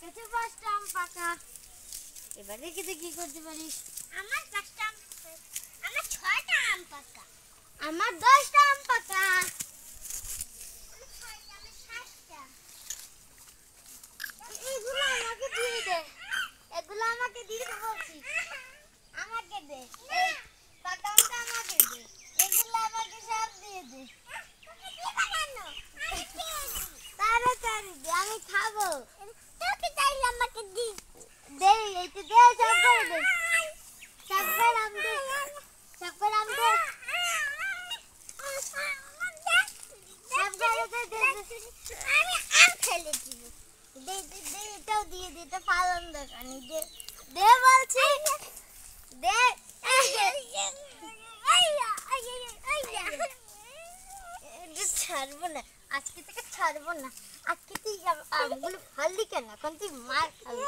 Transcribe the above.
কাছে 5টা আম পাকা। এবার দেখি তো কি করতে পারিস। আমার 5টা আম, আমার 6টা আম পাকা। আমার 10টা আম পাকা। আমার 6টা, আমার 7টা। এগুলো আমাকে দিয়ে দে, এগুলো আমাকে দিয়ে দে বলছি। আমাকে দে, এই পাকা আমটা আমাকে দে, এগুলো আমাকে সব দিয়ে দে। তোকে দিবা কেন? আমি খেয়ে নিই। তাড়াতাড়ি দে, আমি খাবো। তোকে চাইলে আমাকে দি। দে, এইটা দে, সব করে দে, সব করে আম দে, সব করে আম দে, সব করে দে, দে, দে। আমি আম ফেলে দিব। দে দে দে, এটাও দিয়ে দে, এটা ফালন দোকানি দে, দে বলছি, দে। এটা ছাড়বো না, আজকে থেকে ছাড়বো না। আজকে তুই আমগুলো ফাললি কেন? এখন তুই মার খাবি।